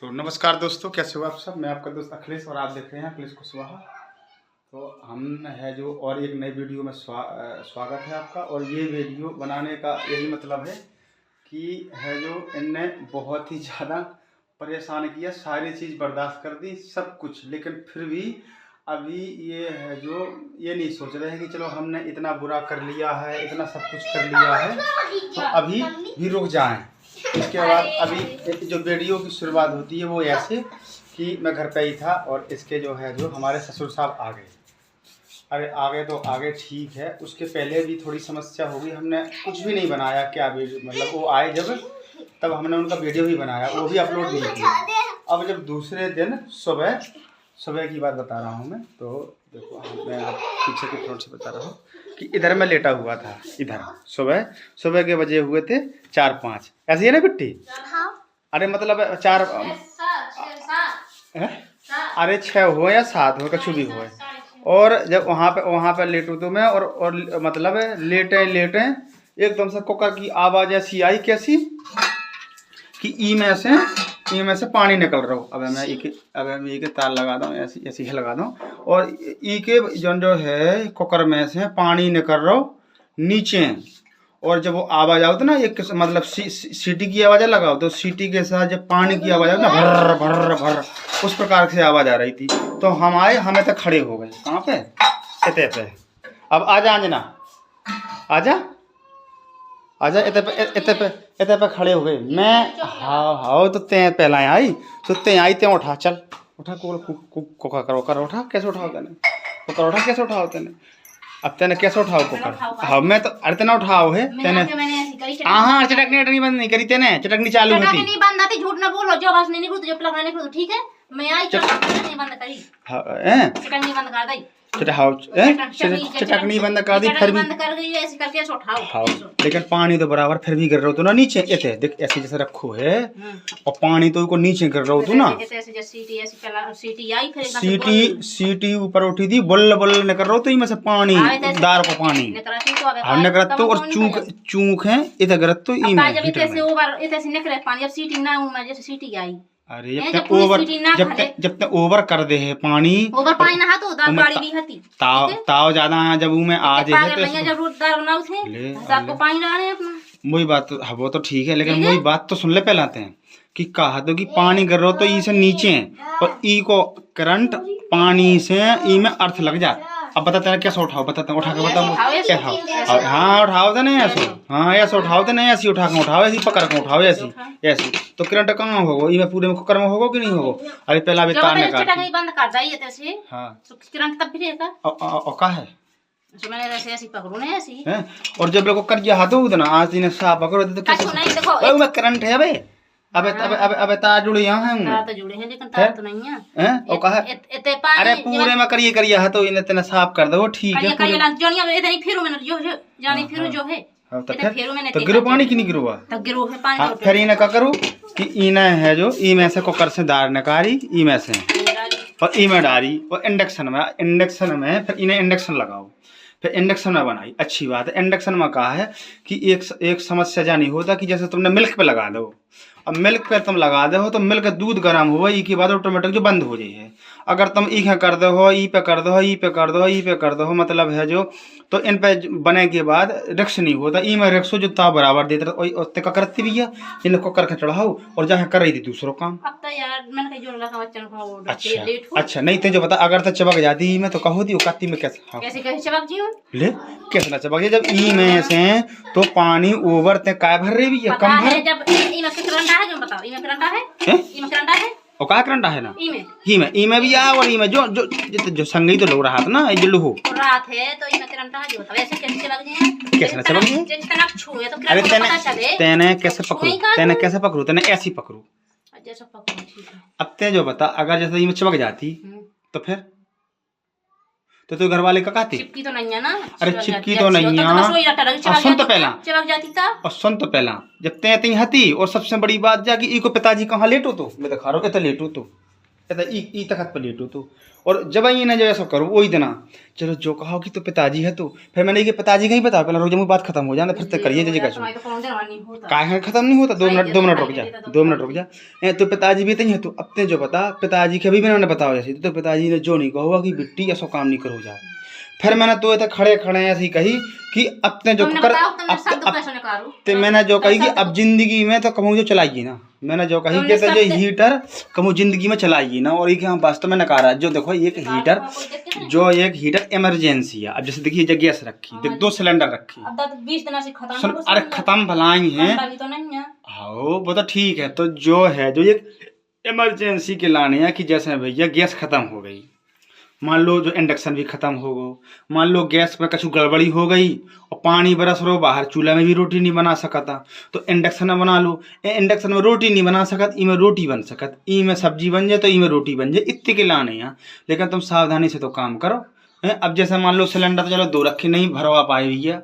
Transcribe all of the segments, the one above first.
तो नमस्कार दोस्तों, कैसे हो आप सब। मैं आपका दोस्त अखिलेश और आप देख रहे हैं अखिलेश कुशवाहा। तो हम है जो और एक नई वीडियो में स्वागत है आपका। और ये वीडियो बनाने का यही मतलब है कि है जो इनने बहुत ही ज़्यादा परेशान किया, सारी चीज़ बर्दाश्त कर दी सब कुछ, लेकिन फिर भी अभी ये है जो ये नहीं सोच रहे हैं कि चलो हमने इतना बुरा कर लिया है, इतना सब कुछ कर लिया है तो अभी भी रुक जाएं। इसके बाद अभी जो वीडियो की शुरुआत होती है वो ऐसे कि मैं घर पे ही था और इसके जो है जो हमारे ससुर साहब आ गए। अरे आ गए तो आगे ठीक है, उसके पहले भी थोड़ी समस्या हो गई। हमने कुछ भी नहीं बनाया, क्या वीडियो मतलब वो आए जब तब हमने उनका वीडियो भी बनाया, वो भी अपलोड नहीं किया। अब जब दूसरे दिन सुबह की बात बता रहा हूँ मैं, तो देखो मैं आप पीछे की फ्लोर से बता रहा हूँ कि इधर मैं लेटा हुआ था। इधर सुबह के बजे हुए थे 4-5, ऐसे ही ना बिट्टी। अरे मतलब 4 अरे 6 हुए या 7 हुए, कछु भी हुए। और जब वहाँ पे लेटू तो मैं और मतलब लेटे एकदम से कुकर की आवाज़ ऐसी आई, कैसी कि ई में से पानी निकल रहा हो। अब मैं ये तार लगा दूँ, ऐसी ही लगा दूँ, और ई के जो है कुकर में से पानी निकल रहा हो नीचे। और जब वो आवाज़ आओ तो ना, एक मतलब सीटी की आवाज़ लगाओ तो सीटी के साथ जब पानी की आवाज़ आओ ना, भर भर भर उस प्रकार से आवाज़ आ रही थी। तो हमें तो खड़े हो गए। कहाँ पे? इतने पे। अब आजा अंजना, आजा इतने पे खड़े हो गए। मैं हाँ तो ते पहला आई तो ते आई ते उठा, चल उठा कुकर करो उठा। कैसे उठाओ तेने कुकर? उठा कैसे उठाओ तेने? अब तेने कैसे उठाओ कुकर? हाँ मैं तो अरे तेना उठाओ है तेने। हाँ चटकनी बंद नहीं करी तेने, चटकनी चालू है नहीं बंद आती, झूठ ना बोलो। जो बस नहीं निकलती, जो प्लग नहीं निकलती, ठीक है। मैं आई नहीं बंद करी। हां चटकनी बंद कर दी, चटकनी बंद कर दी, फिर भी बंद कर गई ऐसे करके उठाओ। हाँ लेकिन पानी तो बराबर फिर भी गिर रहा तो ना नीचे। ऐसे देख, ऐसे जैसे रखो है और पानी तो को नीचे गिर रहा तो ना। सीटी ऊपर उठी थी, बुल न कर रहा तो में से पानी दार को पानी हमने करत तो। और चूक है इधर गरत तो ई में सीटी ना जैसे सीटी आई। अरे जब तक ओवर कर दे है पानी नहा तो गाड़ी भी हती ताव ज्यादा जब में आ जाए तो जब दार बनाओ थे सबको पानी डाले अपना। वही बात वो तो ठीक है, लेकिन वही बात तो सुन ले पहले आते हैं कि कहा तो कि पानी गिर रहा तो ई से नीचे और ई को करंट पानी से ई में अर्थ लग जाता। अब बताते हैं कैसे उठाओ, बताते हैं उठा के बताओ क्या उठाओ। हाँ उठाओ तो नहीं ऐसे, हाँ ऐसे उठाओ तो नहीं ऐसी उठा के उठाओ, ऐसी पकड़ के उठाओ ऐसी तो करंट कहाँ होगा? ये पूरे में कुकर में होगा कि नहीं होगा? अरे पहला भी तार निकाल बंद कर जाइए ऐसे। हाँ तो करंट तब भी रहेगा। और का है मैंने ऐसे पकड़ो ना ऐसी है। और जब लोग कर हाथ हो ना आज दिन साफ पकड़ो तो कैसे करंट है भाई? अबे तार जुड़े यहाँ हैं, तार तो जुड़े हैं लेकिन तार तो नहीं है। और कहा अरे पूरे में करिए हाथ तो इन्हें तेना साफ कर दो, ठीक है। तो गिरो पानी की नहीं गिरुआ तो फिर इन्हें क्या करूँ कि इन्हें है जो ई में से कुकर से दार निकाली ई में से और ई में डाली और इंडक्शन में फिर इन्हें इंडक्शन लगाओ। फिर इंडक्शन में बनाई, अच्छी बात है। इंडक्शन में कहा है कि एक समस्या जानी होता कि जैसे तुमने मिल्क पे लगा दो, अब मिल्क पे तुम लगा दे हो तो मिल्क दूध गर्म हुआ ई के बाद ऑटोमेटिक जो बंद हो जाए है। अगर तुम ई कर दो हो, ई पे कर दो हो मतलब है जो, तो इन पे बने के बाद रिक्स नहीं होता। ई में रिक्स हो जो ताव बराबर देते रहे का करती भी है। इन्हें कुकर के चढ़ाओ और जहाँ कर रही थी दूसरों काम। अब तो यार मैंने कहीं जो लगा बच्चन को अच्छा नहीं तो जो बता, अगर तो चबक जाती मैं तो कहो दी कत्ती में कैसे चबक जी ले कैसे ना चबक जब ई में से तो पानी ओवर ते काय भर रही भी है कम भर। जब ई में करंटा है, जो बताओ ई में करंटा है, ई में करंटा है और का करंटा है ना ई में भी आ। और ई में जो संगी तो लोग रहा था ना ये लूहो रात है तो ई में करंटा है, जो बताओ ऐसे कैसे चबक जी कैसे ना चबक जी जितना छुए तो अरे तेने कैसे पकड़ू तेने ऐसी पकड़ू जैसा पकड़ो ठीक है। अब ते जो बता, अगर जैसे ई में चबक जाती तो फिर तो घर वाले का कहती चिपकी तो नहीं है ना। अरे चिपकी तो नहीं है। सुन तो पहला और सुन तो पहला जब ते हती और सबसे बड़ी बात जा कि ई को पिताजी कहाँ लेटो तो मैं दिखा रहा हूँ लेटो तो ऐसा ई तखत पर लेटो तो। और जब ये ना जो ऐसा करो वही देना, चलो जो कहो कि तो पिताजी है तो फिर मैंने कि पिताजी का ही बता, पहले रोज बात खत्म हो जाना, फिर से करिए जगह काहे खत्म नहीं होता। 2 मिनट रुक जा, 2 मिनट रुक जा। तो पिताजी भी है तो अपने जो बता, पिताजी के भी मैंने बताओ जैसे, तो पिताजी ने जो नहीं कहो कि बिट्टी ऐसा काम नहीं करो जा। फिर मैंने तो ऐसे खड़े ऐसे ही कही कि अपने जो कर तो मैंने जो कही कि अब जिंदगी में तो कहूँ जो चलाइए ना, मैंने जो कही कि जो हीटर कहूँ जिंदगी में चलाइए ना। और एक हम वास्तव में नकारा जो देखो एक हीटर इमरजेंसी है। अब जैसे देखिए जब गैस रखी, देख 2 सिलेंडर रखी, अरे खत्म भलाई है हाँ वो तो ठीक है। तो जो है जो एक इमरजेंसी के लाने हैं कि जैसे भैया गैस खत्म हो गई, मान लो जो इंडक्शन भी खत्म हो गो, मान लो गैस में कुछ गड़बड़ी हो गई और पानी बरस रो बाहर, चूल्हा में भी रोटी नहीं बना सकता तो इंडक्शन में बना लो। इंडक्शन में रोटी नहीं बना सकत, ई में रोटी बन सकत, ई में सब्जी बन जाए तो ई में रोटी बन जाए, इतने के लाने हैं। लेकिन तुम सावधानी से तो काम करो। अब जैसे मान लो सिलेंडर तो चलो 2 रखे नहीं भरवा पाए भैया,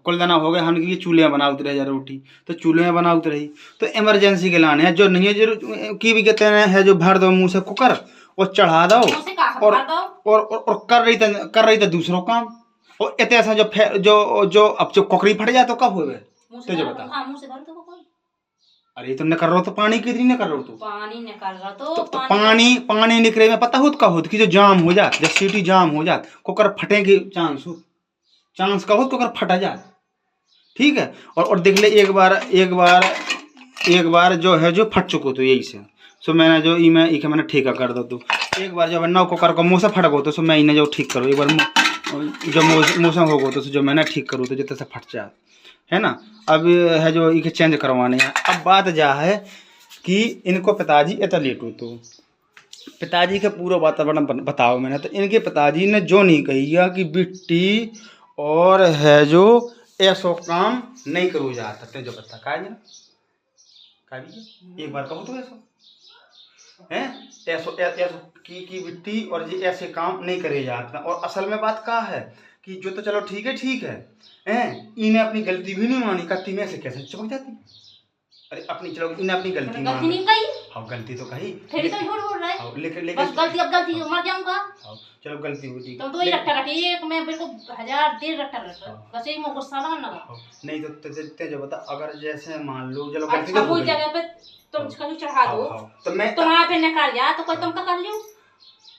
कुल दाना हो गया, हम ये चूल्हे में बनाते रहे रोटी तो चूल्हे में बनाते रही। तो इमरजेंसी के लाने हैं, जो नहीं है जो की भी कहते हैं जो भर दो मुँह से कुकर और चढ़ा दो और कर रही तो दूसरों काम। और इतने ऐसा जो अब जो कोकरी फट जाए तो कब हो गए तो जो बता। अरे तुम न कर रहे हो तो पानी कितनी न कर रहे हो तो पानी निकल रहा तो पानी निकले में पता हो कि जो जाम हो जात, जब सीटी जाम हो जात कुकर फटे के चांस का हो कुकर फटा जात, ठीक है। और देख ले एक बार जो है जो फट चुको तो यही से सो मैंने जो मैंने ठेका कर दो। तो एक बार जब नौ कुकर को मुँह से फट गो तो सो मैं इन्हें जो ठीक करूँ, एक बार जो मौसम हो गो तो जो मैंने ठीक करूँ तो जितने से फट जाए है ना। अब है जो इके चेंज करवाने हैं। अब बात जा है कि इनको पिताजी इतना लेट हो तो पिताजी का पूरा वातावरण बताओ मैंने। तो इनके पिताजी ने जो नहीं कही कि बिट्टी और है जो ऐसो काम नहीं करो जाता जो बता का एक बार कहो तो ऐसा है ऐसो की बिट्टी और ये ऐसे काम नहीं करे जाता। और असल में बात का है कि जो तो चलो ठीक है इन्हें अपनी गलती भी नहीं मानी, करती में से कैसे चुप जाती। अरे अपनी चलो इन्हें अपनी गलती मानी, हाँ गलती तो कही लेकिन गलती मर जाऊंगा। चलो गलती हुई तो दो ही रट्टा रखे, एक में बिल्कुल 1000 1.5 रट्टा रखा, बस एक में गुस्सा ना नहीं तो जो बता अगर जैसे मान लो चलो गलती तो कोई जगह पे तुम कहीं चढ़ा दो तो मैं तुम्हारा पे निकाल जा तो कोई तुम का कर लियो,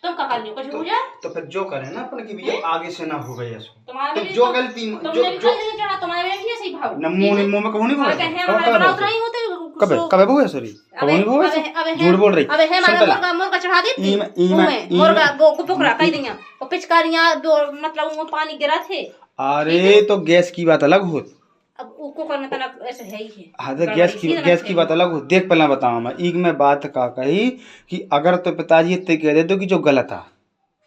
तुम का कर लियो कुछ हो जाए तो फिर जो करे ना अपन की भी आगे से ना हो गई ऐसा। तो जो गलती जो चढ़ा तुम्हारे में भी ऐसे ही भाव न मुंह में कहूं नहीं बोल कब हो सॉरी कब नहीं हो झूठ बोल रही। अबे है मारा मुर्गा चढ़ा देती मुर्गा को पकड़ा कह दिया और पिचकारियां मतलब वो पानी गिरा थे। अरे तो गैस की बात अलग हो, अब उसको करना तना ऐसे है ही है। हाँ तो गैस की बात अलग हो। देख पहले बताऊँ मैं एक में बात का कही कि अगर तो पिताजी इतने कह देते कि जो गलत है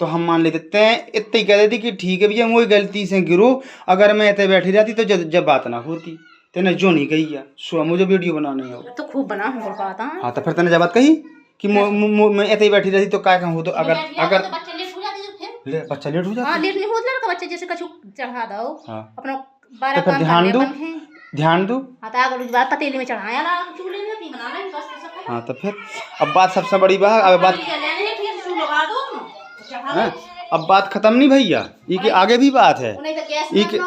तो हम मान लेते हैं, इतने ही कह देती कि ठीक है भैया वही गलती से गिरो, अगर मैं इतने बैठी रहती तो जब बात ना होती। तेने जो नहीं कही है सो मुझे वीडियो बनाने है तो खूब बना हाँ तो फिर तेने जब बात कही कि मैं इतने ही बैठी रहती तो क्या कहूँ। तो अगर बच्चा लेट हो जाता लेट नहीं होता बच्चे जैसे कछु चढ़ा दो अपना तो फिर ध्यान दो पतीली में चढ़ाया ना चूल्हे में भी बनाना है बस। हाँ तो फिर अब बात सबसे बड़ी बात अब बात अब बात खत्म नहीं भैया, ये के आगे भी बात है ये के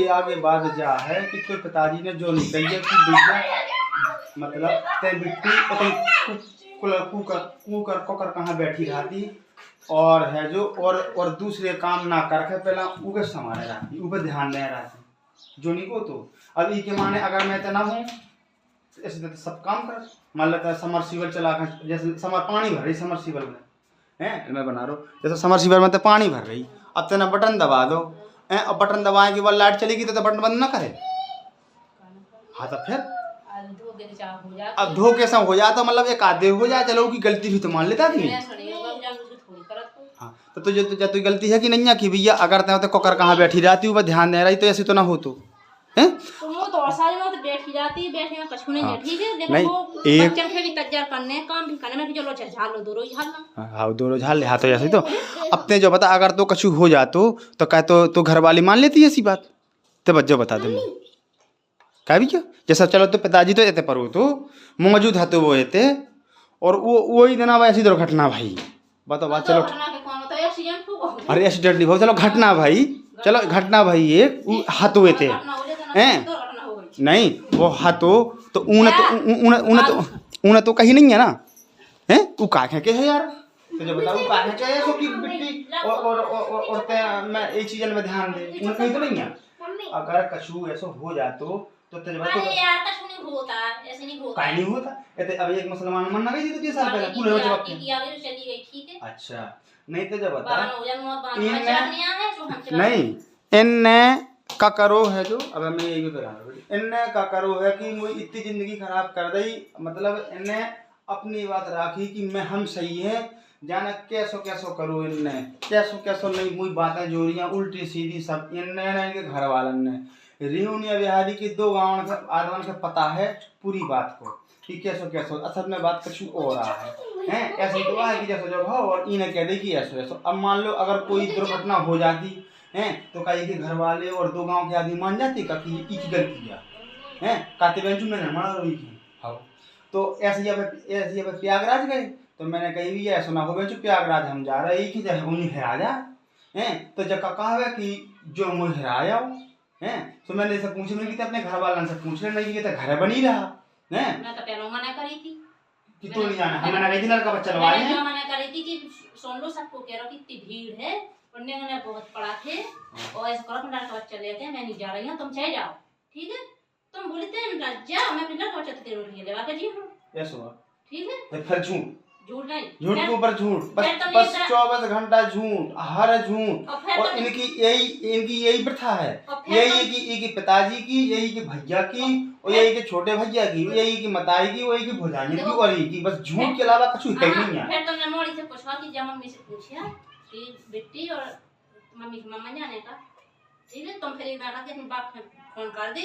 आगे बात जा है कि तो पिताजी ने जो नहीं कही कि भैया मतलब ते बिट्टी कुकर कहाँ बैठी रहती और है जो और दूसरे काम ना करके पहला ऊपर संभाले रहती ऊपर ध्यान दे रहती जो नहीं को। तो अब ये के माने अगर मैं इतना हूँ ऐसे तो सब काम कर मान लेता है समरसीबल चला कर जैसे पानी भर रही समरसीबल में है मैं बना रहा हूँ जैसे समरसीबल में तो पानी भर रही, अब तेना बटन दबा दो अब बटन दबाए के बाद लाइट चलेगी तो बटन बंद ना करे। हाँ तो फिर अब धो कैसा हो जाता मतलब एक आधे हो जाए चलो की गलती भी तो मान लेता आदमी। हाँ तो तुझे गलती है कि नहीं है कि भैया अगर तो कुकर कहाँ बैठी रहती ऊपर ध्यान दे रही तो ऐसे तो ना हो तो हैं बैठी जाती बैठे में कछु नहीं है ठीक है लेकिन वो बच्चों के भी तैयार करने काम भी करने में कि चलो झाल लो दो रोज झालना हाँ दो रोज झाल ले हाँ तो ऐसे तो अपने जो बता अगर तो कछु हो जातो तो कह तो घर वाली मान लेती है ऐसी बात तो बच्चों बता दे क्या भी क्या जैसा चलो तो पिताजी तो ऐसे पर हो तो मौजूद है तो वो ऐसे और वो वही दिन अब ऐसी दुर्घटना भाई, बताओ बात। चलो अरे एक्सीडेंट नहीं भाई, चलो घटना भाई, चलो घटना भाई, एक हाथ हुए थे हैं, नहीं वो हाथों तो ऊने तो कहीं नहीं है ना, हैं वो काहे के है यार, तो जब बताओ काहे के है सो की मिट्टी और मैं एक चीज में ध्यान दे, उन कहीं तो नहीं है। अगर कछु ऐसा हो जातो तो तेरे यार कछु नहीं होता, ऐसे नहीं होता, काहे नहीं होता। अभी एक मुसलमान मन ना गई थी तो 30 साल पहले पूरे हो जवाब के चली गई, ठीक है। अच्छा नहीं तो जब बता नहीं नहीं इनने का करो है जो, अब मैं यही बता रहा हूँ, इनने का करो है कि मुझे इतनी जिंदगी खराब कर दी, मतलब इनने अपनी बात राखी कि मैं हम सही है, जाना कैसो कैसो करो, इनने कैसो कैसो नहीं मुझे बातें जोड़ियाँ उल्टी सीधी सब इनने घर वालन ने रियूनिया बिहारी की 2 गाँव आदमी से पता है पूरी बात को कि कैसो कैसो, असल में बात कुछ हो रहा है ऐसे तो है कि जैसे जब हो और इन्हें कह दे कि ऐसो ऐसो। अब मान लो अगर कोई दुर्घटना हो जाती हैं तो कहीं के घर वाले और 2 गांव के आदमी मान जाते का कि एक गलती किया हैं, काते बेंचू मैंने मारा रही की हाँ। तो ऐसे जब प्रयागराज गए तो मैंने कही भी ऐसा ना हो बेंचू प्रयागराज हम जा रहे कि जब उन्हें हेरा जा हैं, तो जब कहा है कि जो मुझे हेराया हो हैं, तो मैंने इसे पूछे नहीं कि अपने घर वालों से पूछ ले नहीं कि घर बनी रहा हैं, मैं तो पहले मना करी थी कि तो नहीं जाना, हम मना कही थी लड़का बच्चा लगा मैंने मना करी थी कि सुन लो सबको कह रहा कि इतनी भीड़ है, उन्हें उन्हें बहुत पड़ा थे और ऐसा करो अपना लड़का बच्चा लेते हैं, मैं नहीं जा रही हूँ, तुम चले जाओ, ठीक है। तुम बोलते हैं जा, मैं अपना लड़का बच्चा तेरे लिए लेवा के जी हूँ, ऐसा ठीक है। तो फिर झूठ नहीं, झूठ के ऊपर झूठ, बस 24 घंटा झूठ, हर झूठ। और इनकी यही प्रथा है, यही कि पिताजी की, यही कि भैया की, और यही कि छोटे भैया की, यही कि मताई की, वही की भुजानी की, और यही की बस झूठ के अलावा कुछ है नहीं है। फिर तुमने मोड़ी से पूछा कि जब मम्मी से पूछा कि बेटी और मम्मी की मम्मा जाने का, ठीक है। तुम फिर एक दादा के अपने बाप को फोन कर दे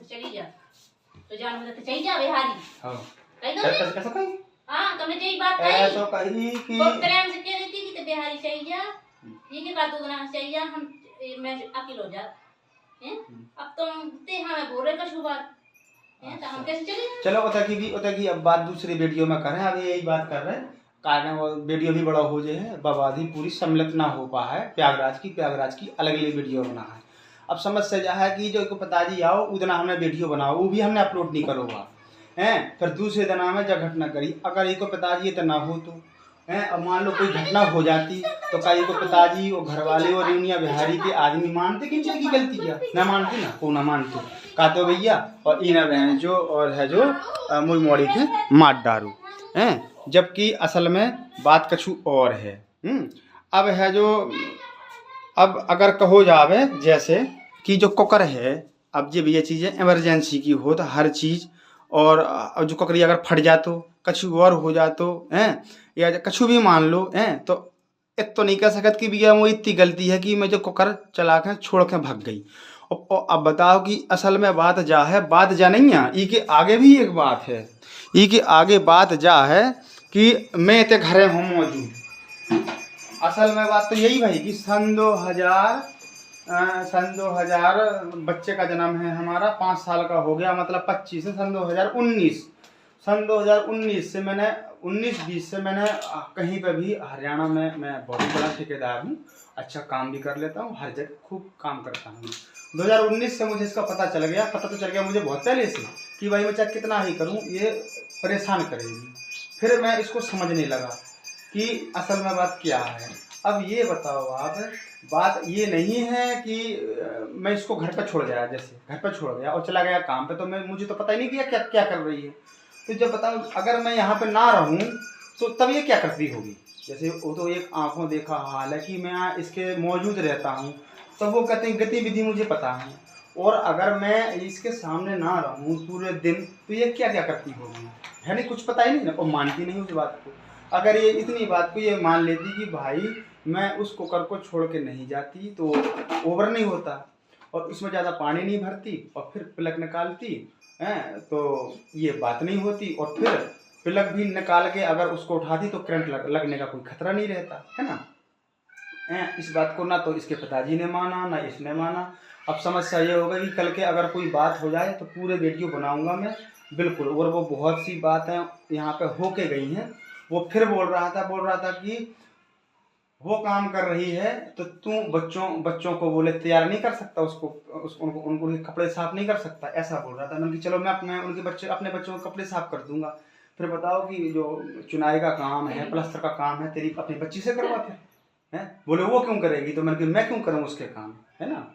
चली जा, तो जान मुझे तो चली जा बिहारी। हां ऐसा कही, हां तुमने यही बात कही, ऐसा कही कि तो प्रेम से कह देती कि तो बिहारी चली जा, ठीक है। का दो दिन चली जा, हम मैं अकेले हो जा हैं। अब तुम ते हमें बोल रहे कछु बात हैं, तो हम कैसे चले। चलो ओता की अब बात दूसरी वीडियो में करें, अभी यही बात कर रहे हैं कारण वो वीडियो भी बड़ा हो जाए है, बवादी पूरी सम्मिलित ना हो पा है प्रयागराज की अलग अलग वीडियो बना है। अब समझ से जा है कि जो पिताजी आओ उतना हमने वीडियो बनाओ, वो भी हमने अपलोड नहीं करोगा हैं। फिर दूसरे दिन में जब घटना करी, अगर एक पिताजी तो ना हो तो हैं, अब मान लो कोई घटना हो जाती तो कई को पिताजी और घर वाले और रियूनिया बिहारी के आदमी मानते कि इनकी गलती किया, ना मानते ना को ना मानते कहते भैया और इना बहन जो और है जो मुई मोड़ी के मार डारू हैं, जबकि असल में बात कछु और है। अब है जो अब अगर कहो जावे जैसे कि जो कुकर है, अब जब ये चीज़ें इमरजेंसी की हो तो हर चीज़, और जो ककड़ी अगर फट जातो कछु और हो जातो हैं, या कछु भी मान लो हैं, तो इत तो नहीं कह सकत कि भैया वो इतनी गलती है कि मैं जो कुकर चला के छोड़ के भाग गई। और अब बताओ कि असल में बात जा है, बात जा नहीं है, ई के आगे भी एक बात है, ई के आगे बात जा है कि मैं ते घरे हूँ मौजूद। असल में बात तो यही भाई कि सन 2000 बच्चे का जन्म है हमारा, 5 साल का हो गया, मतलब 25 से सन 2019 से मैंने 19-20 से मैंने कहीं पे भी हरियाणा में मैं बहुत बड़ा ठेकेदार हूँ, अच्छा काम भी कर लेता हूँ, हर जगह खूब काम करता हूँ। 2019 से मुझे इसका पता तो चल गया मुझे बहुत पहले से कि भाई मैं चाहे कितना ही करूँ ये परेशान करेगी। फिर मैं इसको समझने लगा कि असल में बात क्या है। अब ये बताओ आप, बात ये नहीं है कि मैं इसको घर पर छोड़ गया, जैसे घर पर छोड़ गया और चला गया काम पे, तो मुझे तो पता ही नहीं किया क्या क्या कर रही है। तो जब बताओ अगर मैं यहाँ पे ना रहूँ तो तब ये क्या करती होगी, जैसे वो तो एक आंखों देखा हाल है कि मैं इसके मौजूद रहता हूँ, तब वो कहते हैं गतिविधि मुझे पता है, और अगर मैं इसके सामने ना रहूँ पूरे दिन तो ये क्या क्या करती होगी, है नहीं कुछ पता ही नहीं ना, और मानती नहीं उस बात को। अगर ये इतनी बात को ये मान लेती कि भाई मैं उस कुकर को छोड़ के नहीं जाती तो ओवर नहीं होता और उसमें ज़्यादा पानी नहीं भरती और फिर प्लग निकालती हैं तो ये बात नहीं होती, और फिर प्लग भी निकाल के अगर उसको उठाती तो करंट लगने का कोई खतरा नहीं रहता है ना। इस बात को ना तो इसके पिताजी ने माना ना इसने माना। अब समस्या ये होगा कि कल के अगर कोई बात हो जाए तो पूरे वीडियो बनाऊंगा मैं बिल्कुल। और वो बहुत सी बातें यहाँ पे होके गई हैं। वो फिर बोल रहा था कि वो काम कर रही है तो तू बच्चों को बोले तैयार नहीं कर सकता, उनको कपड़े साफ नहीं कर सकता, ऐसा बोल रहा था। मैंने चलो मैं अपने बच्चों के कपड़े साफ कर दूंगा। फिर बताओ कि जो चुनाई का काम है, प्लास्टर का काम है, तेरी अपनी बच्ची से करवाते हैं। बोले वो क्यों करेगी, तो मैंने मैं क्यों करूँ उसके काम, है ना।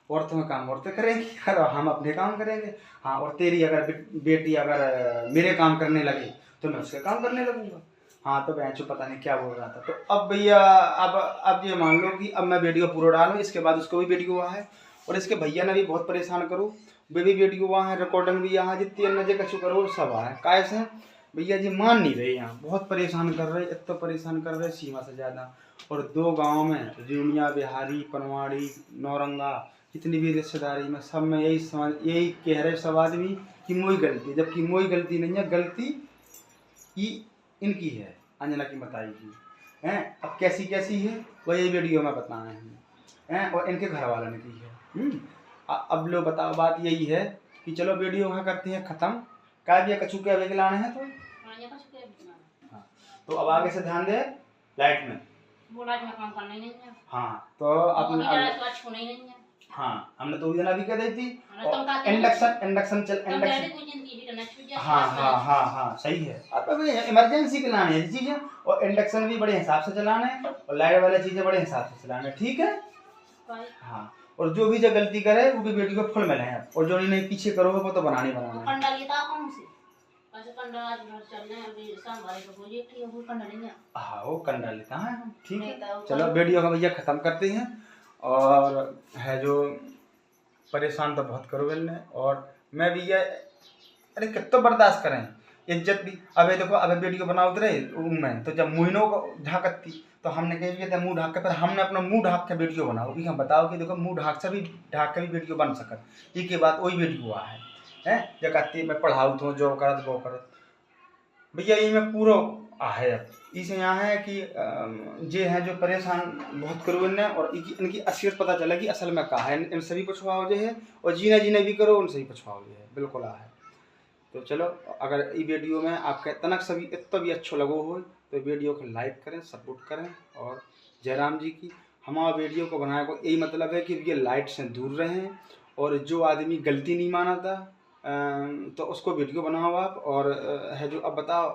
औरतों का काम औरतें करेंगी और हम अपने काम करेंगे। हाँ, और तेरी अगर बेटी अगर मेरे काम करने लगे तो मैं उसके काम करने लगूंगा। हाँ, तो बहन पता नहीं क्या बोल रहा था। तो अब भैया अब ये मान लो कि अब मैं वीडियो पूरा डालूँ, इसके बाद उसको भी वीडियो वहाँ है और इसके भैया ने भी बहुत परेशान करूँ, वे भी वीडियो वहाँ है, रिकॉर्डिंग भी यहाँ, जितनी नजर कछु करो सब है। कैसे भैया जी मान नहीं रहे, यहाँ बहुत परेशान कर रहे, इतना परेशान कर रहे सीमा से ज़्यादा। और 2 गाँव में रीनिया, बिहारी, पनवाड़ी, नौरंगा, जितनी भी रिश्तेदारी में सब में यही कह रहे सब आदमी कि मोई गलती, जबकि मोई गलती नहीं है, गलती इनकी है, अंजना की मताई की हैं। अब कैसी है वो ये वीडियो में बताए हैं और इनके घर वालों ने की है। अब लो बताओ, बात यही है कि चलो वीडियो वहाँ करते हैं ख़त्म। क्या भी कछू के अभी लाने हैं तो हाँ, तो अब आगे से ध्यान दे लाइट में काम करना ही नहीं है। हाँ, तो अपने हाँ, हमने तो दिन अभी कह दी थी इंडक्शन हाँ सही है। अब इमरजेंसी के लाने हैं चीजें, और इंडक्शन भी बड़े हिसाब से चलाने हैं और लाइट वाले चीजें बड़े हिसाब से चलाने, ठीक है। हाँ, और जो भी जो गलती करे वो भी वीडियो को फुल में लें, और जो नहीं पीछे करोगे वो तो बनाने हाँ वो कंडा लेता है, ठीक है। चलो वीडियो का भैया ख़त्म करते हैं। और है जो परेशान तो बहुत करो ने, और मैं भी ये अरे कितना बर्दाश्त करें, इज्जत भी। अबे देखो, अबे वीडियो बनाओ रहे मैं तो जब मुहिनों को ढाकती तो हमने कह दिया था मुँह ढाक के, फिर हमने अपना मुँह ढाक के वीडियो बनाओ। हम बताओ कि देखो मुँह ढाक के भी वीडियो बन सकत, ये के बाद वही वीडियो हुआ है जगह मैं पढ़ाऊ तो जो करत वो करत भैया ये में पूरा है। अब इसे यहाँ है कि जे हैं जो परेशान बहुत करो इन्हें, और इनकी असलियत पता चला कि असल में कहा है, इन सभी पछुआव जो है, और जीने भी करो उन सभी पछुआव जो है बिल्कुल है। तो चलो, अगर ये वीडियो में आपके तनक सभी इतना भी अच्छो लगो हो तो वीडियो को लाइक करें, सपोर्ट करें। और जयराम जी की हमारा वीडियो को बनाने को यही मतलब है कि ये लाइट से दूर रहें, और जो आदमी गलती नहीं माना था तो उसको वीडियो बनाओ आप। और है जो अब बताओ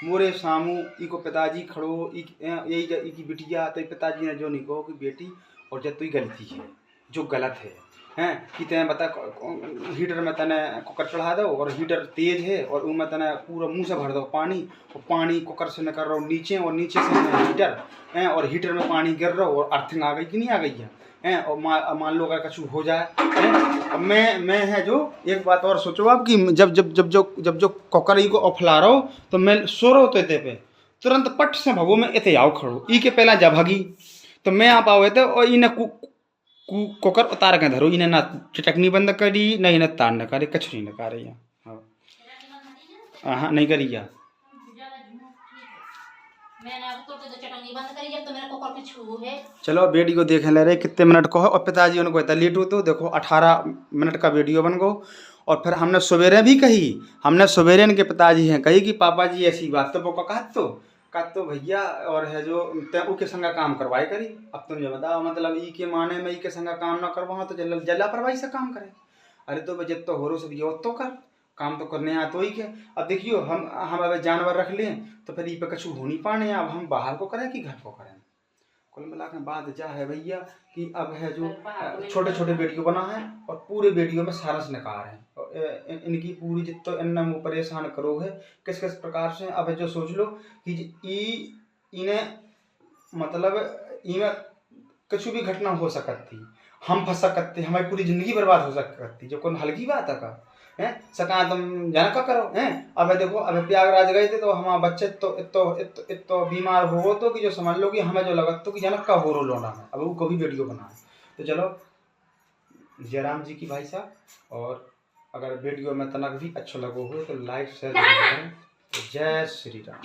मोरे सामू इको पिताजी खड़ो यही की बिटिया, तो पिताजी ने जो नहीं कहो कि बेटी और जब तुई गलती है जो गलत है हैं कि तैं बता हीटर में तने कुकर चढ़ा दो, और हीटर तेज है और उनमें तने पूरा मुंह से भर दो पानी, और पानी कुकर से निकल रहा नीचे, और नीचे से हीटर हैं, और हीटर में पानी गिर रहा और अर्थिंग आ गई कि नहीं आ गई है और मान लो अगर कछु हो जाए अब मैं है जो एक बात और सोचो आप कि जब जो कुकर को उफला रहा हो तो मैं सो रहा होते पे तुरंत पट से भगो में इतने आओ खड़ो ई के पहला जब भगी तो मैं आप आओ थे, और इन्हें कुकर उतार के धरो, इन्हें ना चटकनी बंद करी ना इन्हें तार न करे, कछ नहीं नका रही। हाँ नहीं करी या चलो वीडियो देखे ले रहे कितने मिनट को है, और पिताजी उनको कहता लेट हो तो देखो 18 मिनट का वीडियो बन गो। और फिर हमने सवेरे भी कही, हमने सवेरे इनके पिताजी हैं कही कि पापा जी ऐसी बात तो वो कहा तो भैया और है जो तय के संग काम करवाए करी। अब तुम ये बताओ मतलब ई के माने में ई के संग काम ना करवाओ तो जला परवाही से काम करे। अरे तो बजट तो हो रो सब ये तो कर काम तो करने आ तो ही के। अब देखियो हम अब जानवर रख लें तो फिर ई पे कछु हो नहीं पाने, अब हम बाहर को करें कि घर को करें। कुल मिला के बात जा है भैया कि अब है जो छोटे छोटे वीडियो बना है और पूरे वीडियो में सारस नकार है, इनकी पूरी जितना इन परेशान करो है किस किस प्रकार से। अब जो सोच लो कि इन्हें मतलब इनमें कुछ भी घटना हो सकती, हम फंस सकते, हमारी पूरी जिंदगी बर्बाद हो सकती, जो कौन हल्की बात है का हैं सका तुम जाना का करो हैं। अब देखो अब प्रयागराज गए थे तो हमारा बच्चे तो बीमार हो तो कि जो समझ लो कि हमें जो लगा तो कि जनक का हो रो लोना है, अब वो को भी वीडियो बनाए। तो चलो जयराम जी की भाई साहब, और अगर वीडियो में तनक भी अच्छा लगो हो तो लाइक शेयर करें। जय श्री राम।